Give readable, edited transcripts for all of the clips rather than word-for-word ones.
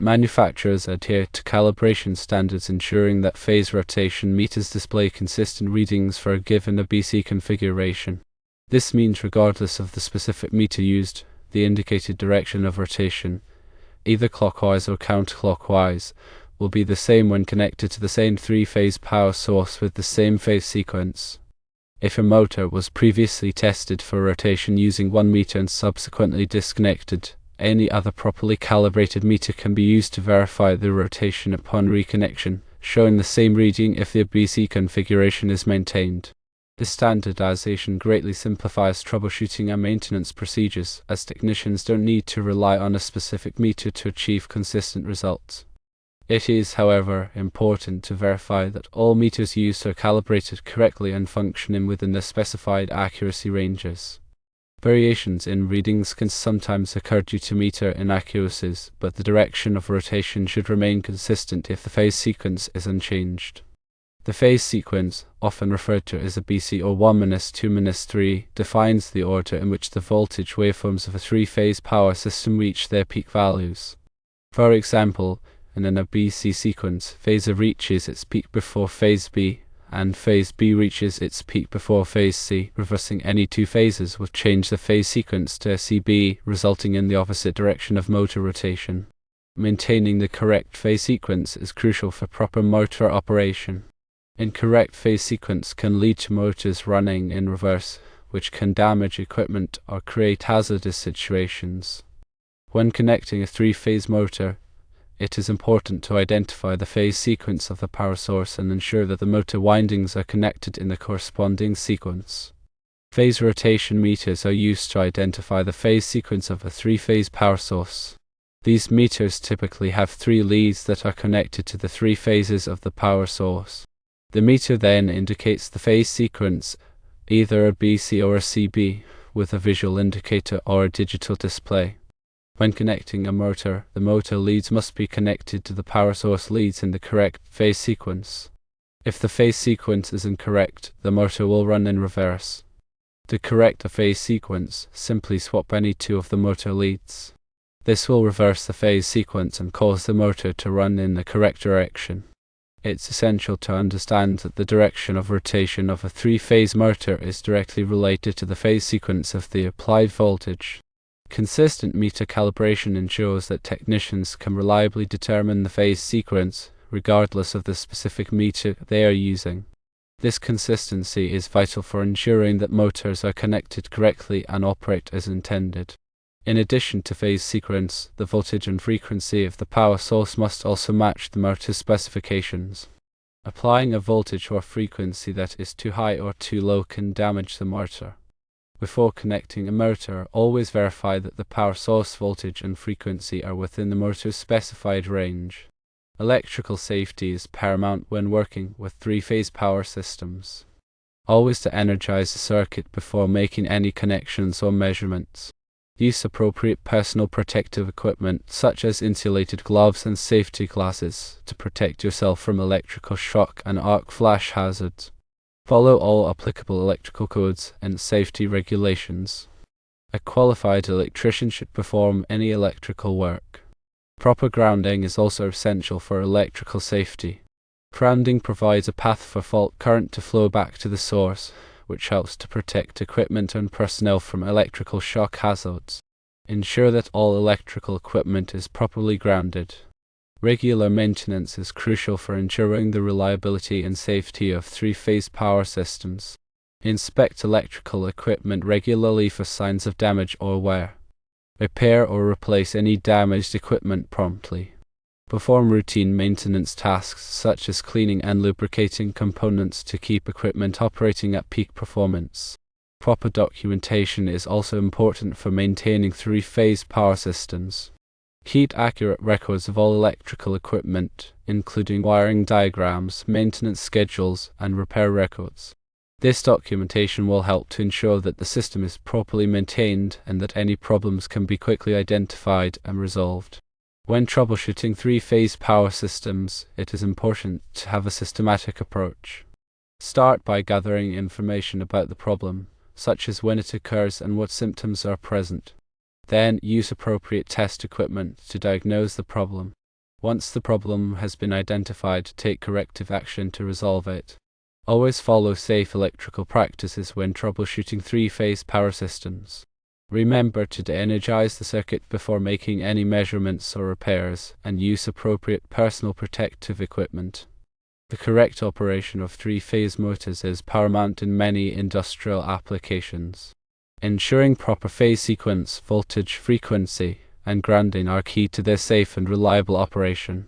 Manufacturers adhere to calibration standards, ensuring that phase rotation meters display consistent readings for a given ABC configuration. This means regardless of the specific meter used, the indicated direction of rotation, either clockwise or counterclockwise, will be the same when connected to the same three-phase power source with the same phase sequence. If a motor was previously tested for rotation using one meter and subsequently disconnected, any other properly calibrated meter can be used to verify the rotation upon reconnection, showing the same reading if the ABC configuration is maintained. This standardization greatly simplifies troubleshooting and maintenance procedures, as technicians don't need to rely on a specific meter to achieve consistent results. It is, however, important to verify that all meters used are calibrated correctly and functioning within the specified accuracy ranges. Variations in readings can sometimes occur due to meter inaccuracies, but the direction of rotation should remain consistent if the phase sequence is unchanged. The phase sequence, often referred to as a BC or 1-2-3, defines the order in which the voltage waveforms of a three-phase power system reach their peak values. For example, in an ABC sequence, phase A reaches its peak before phase B, and phase B reaches its peak before phase C. Reversing any two phases will change the phase sequence to CB, resulting in the opposite direction of motor rotation. Maintaining the correct phase sequence is crucial for proper motor operation. Incorrect phase sequence can lead to motors running in reverse, which can damage equipment or create hazardous situations. When connecting a three-phase motor, it is important to identify the phase sequence of the power source and ensure that the motor windings are connected in the corresponding sequence. Phase rotation meters are used to identify the phase sequence of a three-phase power source. These meters typically have three leads that are connected to the three phases of the power source. The meter then indicates the phase sequence, either a BC or a CB, with a visual indicator or a digital display. When connecting a motor, the motor leads must be connected to the power source leads in the correct phase sequence. If the phase sequence is incorrect, the motor will run in reverse. To correct a phase sequence, simply swap any two of the motor leads. This will reverse the phase sequence and cause the motor to run in the correct direction. It's essential to understand that the direction of rotation of a three-phase motor is directly related to the phase sequence of the applied voltage. Consistent meter calibration ensures that technicians can reliably determine the phase sequence, regardless of the specific meter they are using. This consistency is vital for ensuring that motors are connected correctly and operate as intended. In addition to phase sequence, the voltage and frequency of the power source must also match the motor's specifications. Applying a voltage or frequency that is too high or too low can damage the motor. Before connecting a motor, always verify that the power source voltage and frequency are within the motor's specified range. Electrical safety is paramount when working with three-phase power systems. Always to energize the circuit before making any connections or measurements. Use appropriate personal protective equipment such as insulated gloves and safety glasses to protect yourself from electrical shock and arc flash hazards. Follow all applicable electrical codes and safety regulations. A qualified electrician should perform any electrical work. Proper grounding is also essential for electrical safety. Grounding provides a path for fault current to flow back to the source, which helps to protect equipment and personnel from electrical shock hazards. Ensure that all electrical equipment is properly grounded. Regular maintenance is crucial for ensuring the reliability and safety of three-phase power systems. Inspect electrical equipment regularly for signs of damage or wear. Repair or replace any damaged equipment promptly. Perform routine maintenance tasks such as cleaning and lubricating components to keep equipment operating at peak performance. Proper documentation is also important for maintaining three-phase power systems. Keep accurate records of all electrical equipment, including wiring diagrams, maintenance schedules, and repair records. This documentation will help to ensure that the system is properly maintained and that any problems can be quickly identified and resolved. When troubleshooting three-phase power systems, it is important to have a systematic approach. Start by gathering information about the problem, such as when it occurs and what symptoms are present. Then use appropriate test equipment to diagnose the problem. Once the problem has been identified, take corrective action to resolve it. Always follow safe electrical practices when troubleshooting three-phase power systems. Remember to de-energize the circuit before making any measurements or repairs, and use appropriate personal protective equipment. The correct operation of three-phase motors is paramount in many industrial applications. Ensuring proper phase sequence, voltage, frequency, and grounding are key to their safe and reliable operation.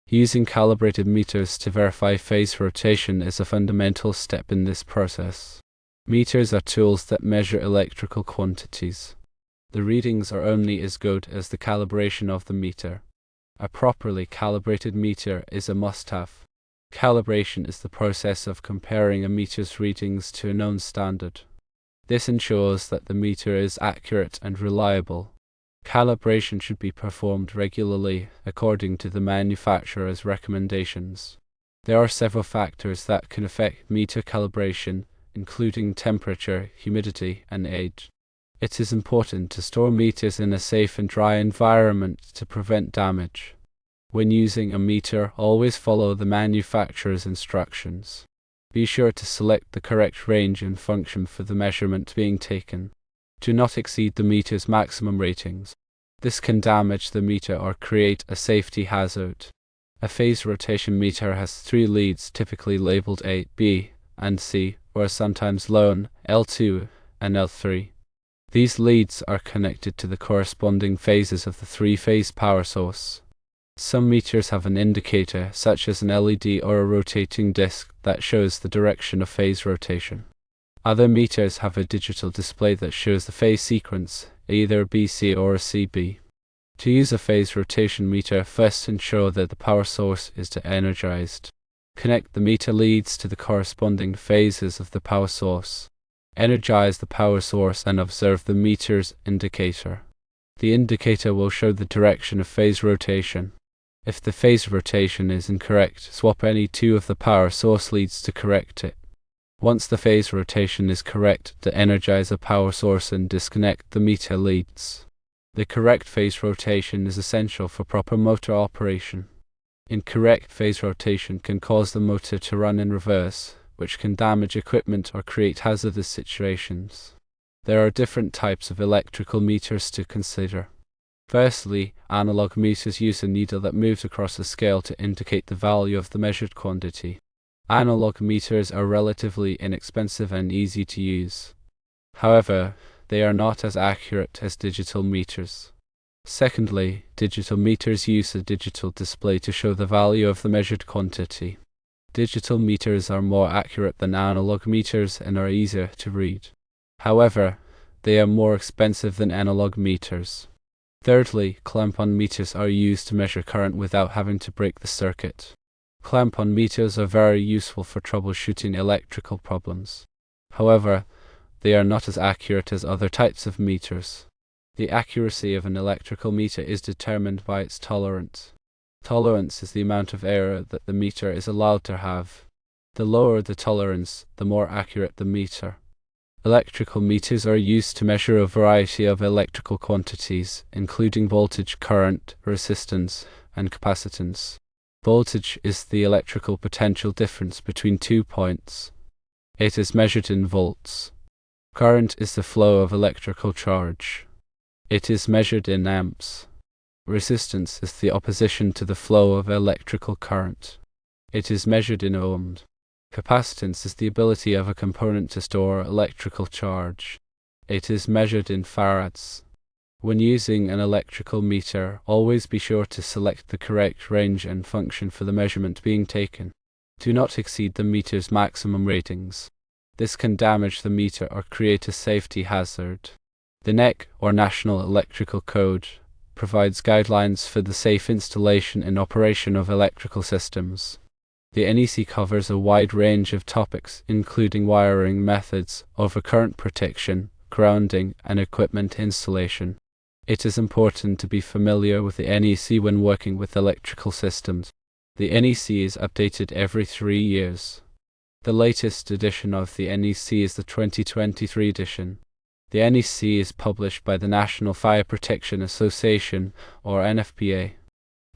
Using calibrated meters to verify phase rotation is a fundamental step in this process. Meters are tools that measure electrical quantities. The readings are only as good as the calibration of the meter. A properly calibrated meter is a must-have. Calibration is the process of comparing a meter's readings to a known standard. This ensures that the meter is accurate and reliable. Calibration should be performed regularly according to the manufacturer's recommendations. There are several factors that can affect meter calibration, including temperature, humidity, and age. It is important to store meters in a safe and dry environment to prevent damage. When using a meter, always follow the manufacturer's instructions. Be sure to select the correct range and function for the measurement being taken. Do not exceed the meter's maximum ratings. This can damage the meter or create a safety hazard. A phase rotation meter has three leads, typically labeled A, B, and C, or sometimes lone, L2, and L3. These leads are connected to the corresponding phases of the three-phase power source. Some meters have an indicator, such as an LED or a rotating disc, that shows the direction of phase rotation. Other meters have a digital display that shows the phase sequence, either a BC or a CB. To use a phase rotation meter, first ensure that the power source is de-energized. Connect the meter leads to the corresponding phases of the power source. Energize the power source and observe the meter's indicator. The indicator will show the direction of phase rotation. If the phase rotation is incorrect, swap any two of the power source leads to correct it. Once the phase rotation is correct, de-energize a power source and disconnect the meter leads. The correct phase rotation is essential for proper motor operation. Incorrect phase rotation can cause the motor to run in reverse, which can damage equipment or create hazardous situations. There are different types of electrical meters to consider. Firstly, analog meters use a needle that moves across a scale to indicate the value of the measured quantity. Analog meters are relatively inexpensive and easy to use. However, they are not as accurate as digital meters. Secondly, digital meters use a digital display to show the value of the measured quantity. Digital meters are more accurate than analog meters and are easier to read. However, they are more expensive than analog meters. Thirdly, clamp-on meters are used to measure current without having to break the circuit. Clamp-on meters are very useful for troubleshooting electrical problems. However, they are not as accurate as other types of meters. The accuracy of an electrical meter is determined by its tolerance. Tolerance is the amount of error that the meter is allowed to have. The lower the tolerance, the more accurate the meter. Electrical meters are used to measure a variety of electrical quantities, including voltage, current, resistance, and capacitance. Voltage is the electrical potential difference between 2 points. It is measured in volts. Current is the flow of electrical charge. It is measured in amps. Resistance is the opposition to the flow of electrical current. It is measured in ohms. Capacitance is the ability of a component to store electrical charge. It is measured in farads. When using an electrical meter, always be sure to select the correct range and function for the measurement being taken. Do not exceed the meter's maximum ratings. This can damage the meter or create a safety hazard. The NEC, or National Electrical Code, provides guidelines for the safe installation and operation of electrical systems. The NEC covers a wide range of topics, including wiring methods, overcurrent protection, grounding, and equipment installation. It is important to be familiar with the NEC when working with electrical systems. The NEC is updated every 3 years. The latest edition of the NEC is the 2023 edition. The NEC is published by the National Fire Protection Association, or NFPA.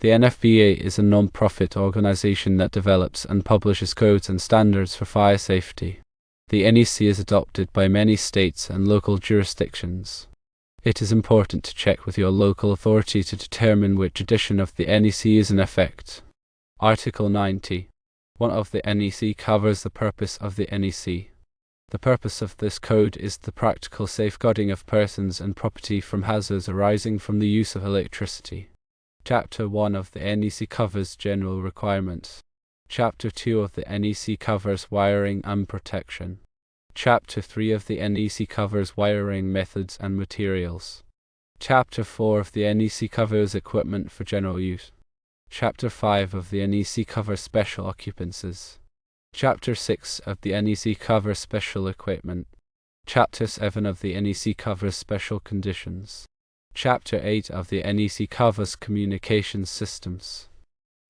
The NFPA is a non-profit organization that develops and publishes codes and standards for fire safety. The NEC is adopted by many states and local jurisdictions. It is important to check with your local authority to determine which edition of the NEC is in effect. Article 90. 1 of the NEC covers the purpose of the NEC. The purpose of this code is the practical safeguarding of persons and property from hazards arising from the use of electricity. Chapter 1 of the NEC covers general requirements. Chapter 2 of the NEC covers wiring and protection. Chapter 3 of the NEC covers wiring methods and materials. Chapter 4 of the NEC covers equipment for general use. Chapter 5 of the NEC covers special occupancies. Chapter 6 of the NEC covers special equipment. Chapter 7 of the NEC covers special conditions. Chapter 8 of the NEC covers communications systems.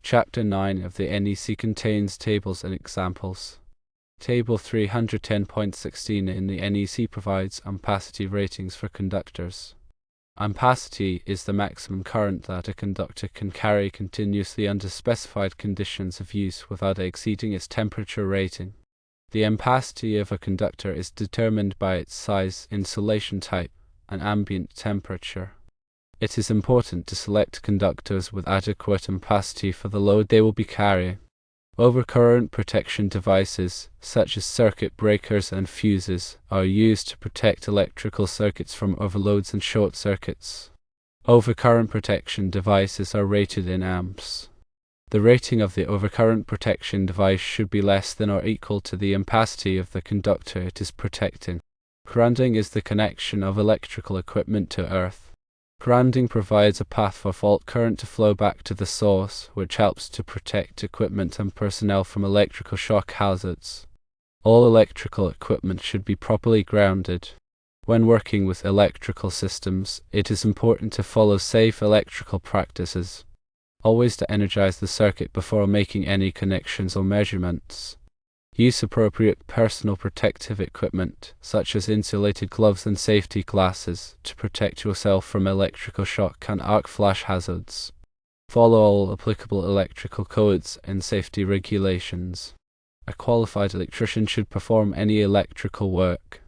Chapter 9 of the NEC contains tables and examples. Table 310.16 in the NEC provides ampacity ratings for conductors. Ampacity is the maximum current that a conductor can carry continuously under specified conditions of use without exceeding its temperature rating. The ampacity of a conductor is determined by its size, insulation type, and ambient temperature. It is important to select conductors with adequate ampacity for the load they will be carrying. Overcurrent protection devices, such as circuit breakers and fuses, are used to protect electrical circuits from overloads and short circuits. Overcurrent protection devices are rated in amps. The rating of the overcurrent protection device should be less than or equal to the ampacity of the conductor it is protecting. Grounding is the connection of electrical equipment to earth. Grounding provides a path for fault current to flow back to the source, which helps to protect equipment and personnel from electrical shock hazards. All electrical equipment should be properly grounded. When working with electrical systems, it is important to follow safe electrical practices. Always to energize the circuit before making any connections or measurements. Use appropriate personal protective equipment, such as insulated gloves and safety glasses, to protect yourself from electrical shock and arc flash hazards. Follow all applicable electrical codes and safety regulations. A qualified electrician should perform any electrical work.